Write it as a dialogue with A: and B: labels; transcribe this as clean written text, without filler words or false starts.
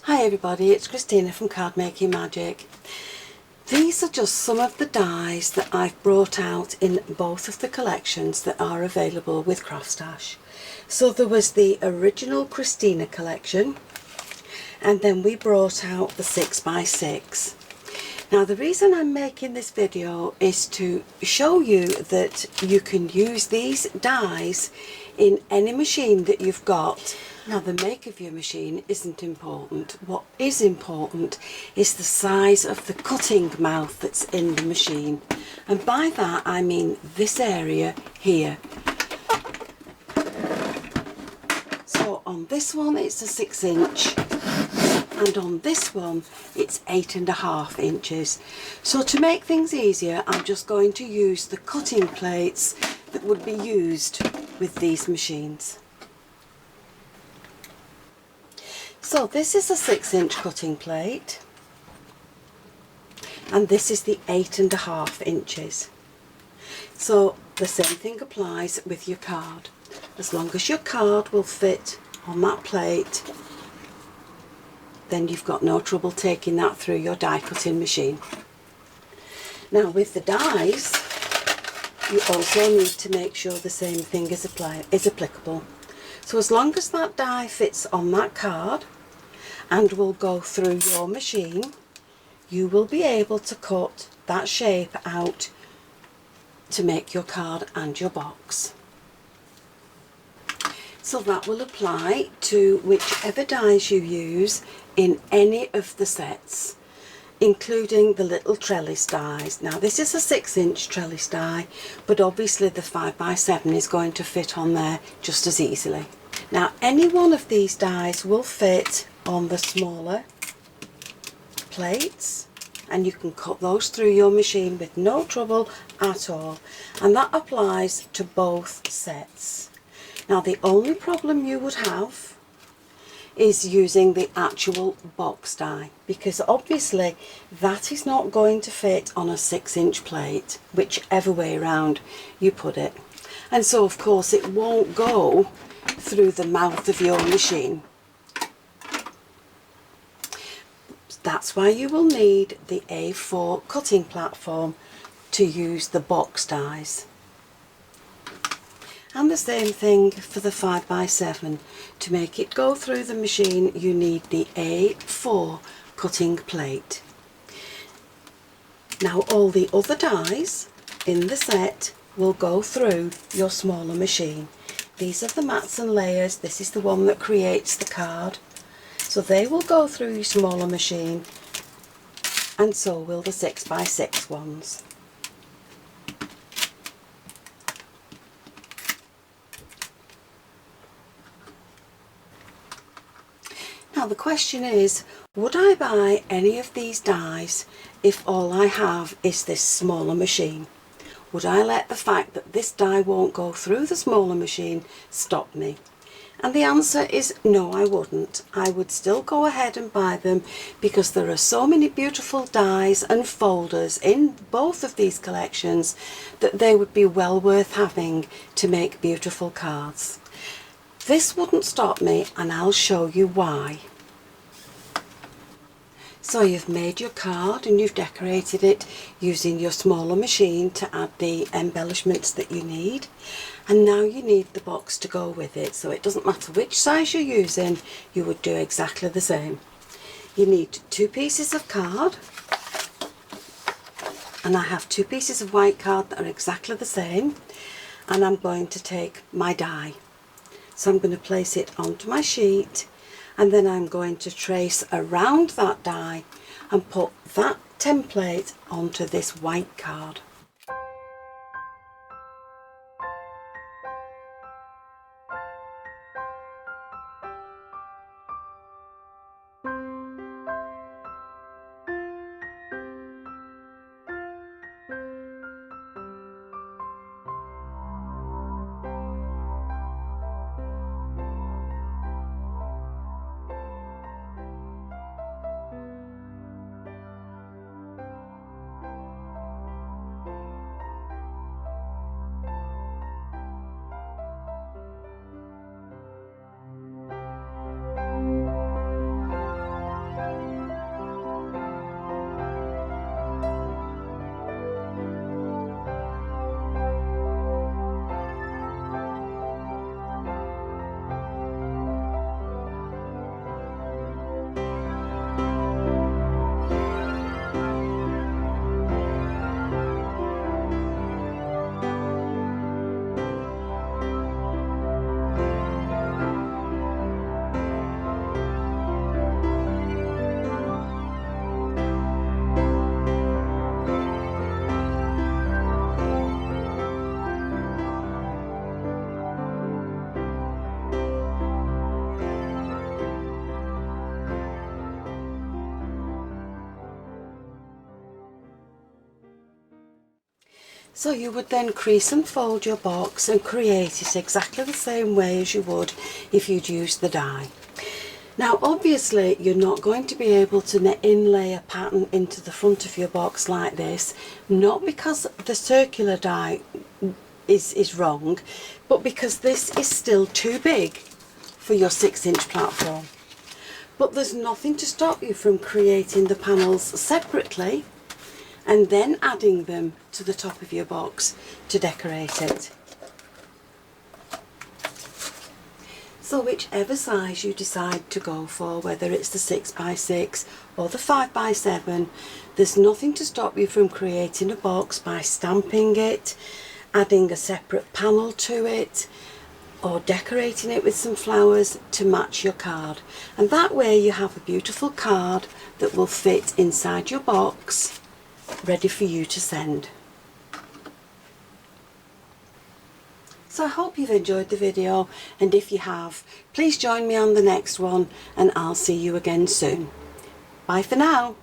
A: Hi everybody, it's Christina from Card Making Magic. These are just some of the dies that I've brought out in both of the collections that are available with CraftStash. So there was the original Christina collection, and then we brought out the 6x6. Now the reason I'm making this video is to show you that you can use these dies in any machine that you've got. Now the make of your machine isn't important. What is important is the size of the cutting mouth that's in the machine. And by that I mean this area here. So on this one it's a 6-inch. And on this one it's 8.5 inches. So to make things easier, I'm just going to use the cutting plates that would be used with these machines. So this is a 6-inch cutting plate, and this is the 8.5 inches. So the same thing applies with your card. As long as your card will fit on that plate, then you've got no trouble taking that through your die cutting machine. Now with the dies, you also need to make sure the same thing is applicable. So as long as that die fits on that card and will go through your machine, you will be able to cut that shape out to make your card and your box. So that will apply to whichever dies you use in any of the sets, including the little trellis dies. Now this is a 6-inch trellis die, but obviously the 5x7 is going to fit on there just as easily. Now any one of these dies will fit on the smaller plates, and you can cut those through your machine with no trouble at all, and that applies to both sets. Now the only problem you would have is using the actual box die, because obviously that is not going to fit on a 6-inch plate, whichever way around you put it. And so of course it won't go through the mouth of your machine. That's why you will need the A4 cutting platform to use the box dies. And the same thing for the 5x7. To make it go through the machine, you need the A4 cutting plate. Now all the other dies in the set will go through your smaller machine. These are the mats and layers. This is the one that creates the card. So they will go through your smaller machine, and so will the 6x6 ones. Now the question is, would I buy any of these dies if all I have is this smaller machine? Would I let the fact that this die won't go through the smaller machine stop me? And the answer is no, I wouldn't. I would still go ahead and buy them, because there are so many beautiful dies and folders in both of these collections that they would be well worth having to make beautiful cards. This wouldn't stop me, and I'll show you why. So you've made your card and you've decorated it using your smaller machine to add the embellishments that you need, and now you need the box to go with it. So it doesn't matter which size you're using, you would do exactly the same. You need 2 pieces of card, and I have 2 pieces of white card that are exactly the same, and I'm going to take my die. So I'm going to place it onto my sheet, and then I'm going to trace around that die and put that template onto this white card. So you would then crease and fold your box and create it exactly the same way as you would if you'd used the die. Now obviously you're not going to be able to inlay a pattern into the front of your box like this, not because the circular die is wrong, but because this is still too big for your 6-inch platform. But there's nothing to stop you from creating the panels separately and then adding them to the top of your box to decorate it. So whichever size you decide to go for, whether it's the 6x6 or the 5x7, there's nothing to stop you from creating a box by stamping it, adding a separate panel to it, or decorating it with some flowers to match your card. And that way you have a beautiful card that will fit inside your box, ready for you to send. So I hope you've enjoyed the video, and if you have, please join me on the next one, and I'll see you again soon. Bye for now.